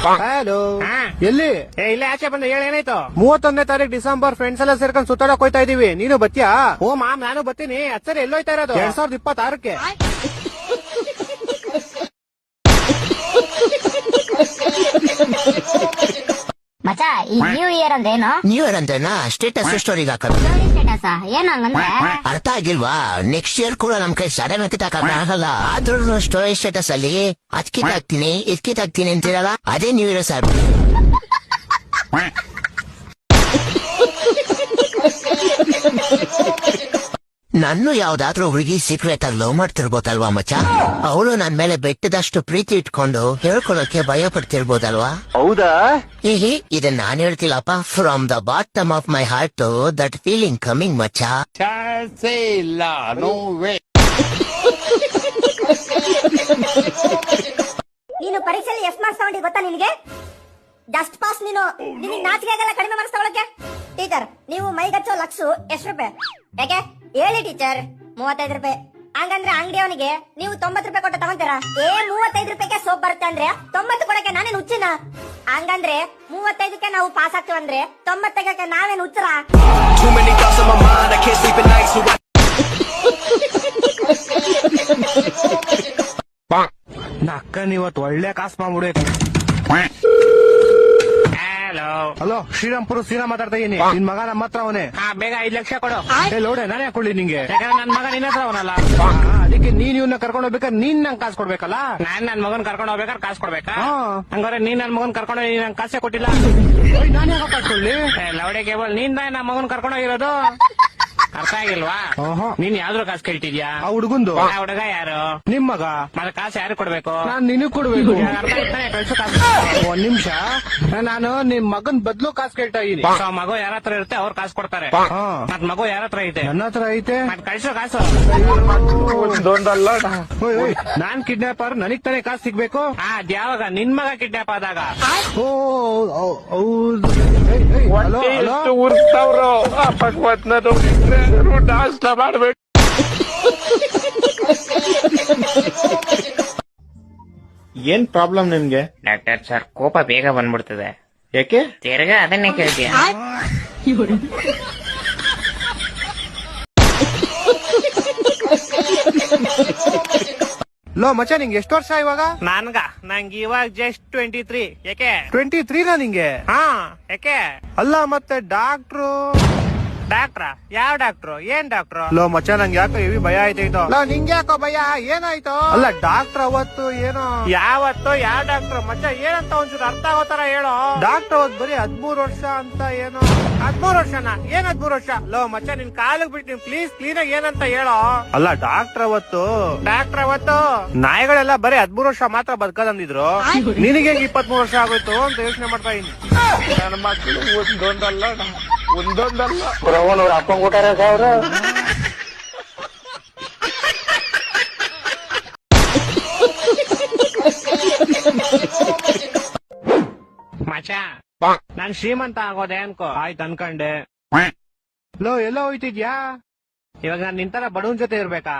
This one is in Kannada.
ಹಲೋ. ಎಲ್ಲಿ? ಇಲ್ಲೇ ಆಚೆ ಬಂದು ಏನಾಯ್ತು? 31ನೇ ತಾರೀಕು ಡಿಸೆಂಬರ್ ಫ್ರೆಂಡ್ಸ್ ಎಲ್ಲ ಸೇರ್ಕೊಂಡು ಸುತ್ತಾಡಕ್ ಹೋಯ್ತಾ ಇದೀವಿ. ನೀನು ಬತ್ತೀಯಾ? ಓ ಮಾಮ್, ನಾನು ಬರ್ತೀನಿ. ಅಚ್ಚರಿ ಎಲ್ಲೋಯ್ತಾ ಇರೋದು? 2026ಕ್ಕೆ. ಮಚಾ, ಈ ನ್ಯೂ ಇಯರ್ ಅಂದ್ರೆ ಏನು? ನ್ಯೂ ಇಯರ್ ಅಂತೇನಾ? ಸ್ಟೇಟಸ್ ಸ್ಟೋರಿಗೆ ಹಾಕೋದು. ಸ್ಟೇಟಸ್ ಏನು ಹಂಗಂದ್ರೆ? ಅರ್ಥ ಆಗಿಲ್ವಾ? ನೆಕ್ಸ್ಟ್ ಇಯರ್ ಕೂಡ ನಮ್ ಕೈ ಸಡನ್ ಕಿತ್ತಾಕಲ್ಲ. ಆದ್ರೂ ಸ್ಟೋರಿ ಸ್ಟೇಟಸ್ ಅಲ್ಲಿ ಅದ್ ಕಿತ್ತಾಕ್ತೀನಿ ಇದ್ ಕಿತ್ತಾಕ್ತೀನಿ ಅಂತೀರಲ್ಲ, ಅದೇ ನ್ಯೂ ಇಯರ್ ಸರ್. ನನ್ನ ಯಾವ್ದಾದ್ರೂ ಹುಡುಗಿ ಸೀಕ್ರೆಟ್ ಆಗಿ ಲವ್ ಮಾಡ್ತಿರ್ಬೋದಲ್ವಾ ಮಚ್ಚ? ಅವಳು ನನ್ ಮೇಲೆ ಬೆಟ್ಟದಷ್ಟು ಪ್ರೀತಿ ಇಟ್ಕೊಂಡು ಹೇಳ್ಕೊಳಕ್ಕೆ ಭಯ ಪಡ್ತಿರ್ಬೋದಲ್ವಾ? ಹೌದಾ? ಇದನ್ನ ನಾನ್ ಹೇಳ್ತಿಲ್ಲಪ್ಪ. From the bottom of my heart that feeling coming ಮಚ್ಚ. ಇಲ್ಲ, ನೋ ವೇ. ನೀನು ಪರೀಕ್ಷೆಯಲ್ಲಿ ಎಷ್ಟು ಮಾರ್ಕ್ಸ್ ತಗೊಂಡಿ ಗೊತ್ತಾ ನಿನಗೆ? Just pass. ನಿನಗೆ ನಾಚಿಕೆ ಆಗಲ್ಲ ಕಡಿಮೆ ಮಾರ್ಕ್ಸ್ ತಗೊಳಕ್ಕೆ? ಟೀಚರ್, ನೀವು ಮೈಗಚ್ಚೋ ಲಕ್ಷು ಎಷ್ಟು ರೂಪಾಯಿ? ಯಾಕೆ ಹೇಳಿ ಟೀಚರ್. 35 ರೂಪಾಯಿ. ಹಂಗಂದ್ರೆ ಅಂಗಡಿಯವನಿಗೆ ನೀವು 90 ರೂಪಾಯಿ ಕೊಟ್ಟು ತಗೊಂತೀರಾ? 35 ರೂಪಾಯಿಗೆ ಸೋಪ್ ಬರುತ್ತೆ ಅಂದ್ರೆ 90 ಕೊಡಕ್ಕೆ ನಾನೇನು ಹುಚ್ಚಿನ? ಹಂಗಂದ್ರೆ 35ಕ್ಕೆ ನಾವು ಪಾಸ್ ಆಗ್ತೀವಂದ್ರೆ 90ಕ್ಕೆ ನಾವೇನು ಹುಚ್ಚರ? ಅಕ್ಕ ನೀವತ್ ಒಳ್ಳೆ ಕಾಸ್ ಮಾಡ್ಬಿಡಿ. ಹಲೋ, ಶ್ರೀರಾಮ್ಪುರ ಶ್ರೀರಾಮ್ ಮಾತಾಡ್ತಾ ಇದೀನಿ. ನಿನ್ ಮಗ ನಮ್ಮ ಹತ್ರ ಅವನೇ. ಬೇಗ 5 ಲಕ್ಷ ಕೊಡು. ಲೋಡೆ ನಾನೇ ಹಾಕೊಳ್ಳಿ ನಿಂಗೆ. ಯಾಕಂದ್ರೆ ನನ್ ಮಗ ನಿನ್ನ ಹತ್ರ ಅವನಲ್ಲ. ಅದಕ್ಕೆ ನೀನ್ ಇವನ್ನ ಕರ್ಕೊಂಡು ಹೋಗ್ಬೇಕಾದ್ರೆ ನೀನ್ ನಂಗೆ ಕಾಸು ಕೊಡ್ಬೇಕಲ್ಲ. ನಾನ್ ನನ್ ಮಗನ್ ಕರ್ಕೊಂಡು ಹೋಗ್ಬೇಕಾದ್ರೆ ಕಾಸು ಕೊಡ್ಬೇಕಾ? ಹಾ. ಹಂಗಾರೆ ನೀನ್ ನನ್ ಮಗನ್ ಕರ್ಕೊಂಡು ಹೋಗಿ ನಂಗೆ ಕಾಸೇ ಕೊಟ್ಟಿಲ್ಲ. ನಾನು ಯಾಕೆ ಕಾಸ್ಕೊಳ್ಳಿ? ಲವಡೆ ಕೇಬಲ್, ನೀನ್ ನನ್ನ ಮಗನ್ ಕರ್ಕೊಂಡು ಹೋಗಿರೋದು. ಅರ್ಥ ಆಗಿಲ್ವಾ? ನೀನ್ ಯಾವ್ದ್ರ ಕಾಸು ಕೇಳ್ತಿದ್ಯಾ? ಆ ಹುಡುಗಂದು. ಆ ಹುಡುಗ ಯಾರು? ನಿಮ್ ಮಗ. ಮತ್ತೆ ಕಾಸು ಯಾರು ಕೊಡ್ಬೇಕು? ನಾನ್ ನಿನಗ್ ಕೊಡ್ಬೇಕು. ಅರ್ಥ ಆಯ್ತಾನೆ? ಕಳ್ಸು ಕಾಸು. ಒಂದ್ ನಿಮಿಷ, ನಾನು ನಿಮ್ ಮಗನ್ ಬದ್ಲು ಕಾಸು ಕೇಳ್ತಾ ಇದೀನಿ. ಮಗು ಯಾರ ಹತ್ರ ಇರುತ್ತೆ ಅವ್ರು ಕಾಸು ಕೊಡ್ತಾರೆ. ಮತ್ ಮಗು ಯಾರ ಹತ್ರ ಐತೆ? ನನ್ನ ಹತ್ರ ಐತೆ. ಮತ್ ಕಳ್ಸೋ ಕಾಸು. ನಾನ್ ಕಿಡ್ನಾಪರ್, ನನಗ್ ತಾನೇ ಕಾಸು ಸಿಗ್ಬೇಕು. ಅದ್ಯಾವಾಗ? ನಿನ್ ಮಗ ಕಿಡ್ನಾಪ್ ಆದಾಗ. ಓ ಹೌದು. ಉರ್ಸ್ತವ್ರು ನಾಷ್ಟ ಮಾಡ್ಬೇಕು. ಏನ್ ಪ್ರಾಬ್ಲಮ್ ನಿಮ್ಗೆ? ಡಾಕ್ಟರ್ ಸರ್, ಕೋಪ ಬೇಗ ಬಂದ್ಬಿಡ್ತದೆ. ಯಾಕೆ? ತಿರ್ಗಾ ಅದನ್ನೇ ಕೇಳ್ತೀಯ? ಲೋ ಮಚ್ಚ, ನಿಂಗೆ ಎಷ್ಟು ವರ್ಷ ಇವಾಗ? ನಂಗೆ ಇವಾಗ ಜಸ್ಟ್ 23. ಯಾಕೆ? 23 ನಿಂಗೆ? ಯಾಕೆ? ಅಲ್ಲ ಮತ್ತೆ ಡಾಕ್ಟ್ರು? ಡಾಕ್ಟ್ರಾ? ಯಾವ ಡಾಕ್ಟ್ರು? ಏನ್ ಡಾಕ್ಟ್ರು? ಲೋ ಮಚ್ಚ, ನಂಗೆ ಯಾಕೋ ಹೆವಿ ಭಯ ಆಯ್ತಾಯ್ತು. ನಿಂಗೆ ಯಾಕೋ ಭಯ? ಏನಾಯ್ತು? ಅಲ್ಲ ಡಾಕ್ಟರ್ ಅವತ್ತು ಏನೋ. ಯಾವತ್ತು? ಯಾವ ಡಾಕ್ಟ್ರು? ಮಚ್ಚ ಏನಂತ ಒಂಚೂರು ಅರ್ಥ ಆಗೋತರ ಹೇಳು. ಡಾಕ್ಟರ್ ಅವತ್ತು ಬರೀ 13 ವರ್ಷ ಅಂತ ಏನೋ. 13 ವರ್ಷನ? ಏನ್ 13 ವರ್ಷ? ಲೋ ಮಚ್ಚ, ನಿನ್ ಕಾಲಿಗೆ ಬಿಟ್ಟು ಪ್ಲೀಸ್ ಕ್ಲೀನ್ ಆಗಿ ಏನಂತ ಹೇಳೋ. ಅಲ್ಲ ಡಾಕ್ಟರ್ ಅವತ್ತು ನಾಯಿಗಳೆಲ್ಲ ಬರೀ 13 ವರ್ಷ ಮಾತ್ರ ಬದುಕದಂದಿದ್ರು. ನಿನಗೆ 23 ವರ್ಷ ಆಗೋಯ್ತು ಅಂತ ಯೋಚನೆ ಮಾಡ್ತಾ ಇದೀನಿ. ನನ್ನ ಮಕ್ಕಳು ಒಂದೊಂದಲ್ಲ ಅಪ್ಪಂಗೂಟಾರ ಸಾವಿರ. ಮಚ್ಚ, ನಾನ್ ಶ್ರೀಮಂತ ಆಗೋದೆ ಅನ್ಕೋ. ಆಯ್ತು ಅನ್ಕಂಡೆ. ಲೋ ಎಲ್ಲ ಹೋಯ್ತಿದ್ಯಾ? ಇವಾಗ ನಾನ್ ನಿಂತರ ಬಡವನ್ ಜೊತೆ ಇರ್ಬೇಕಾ?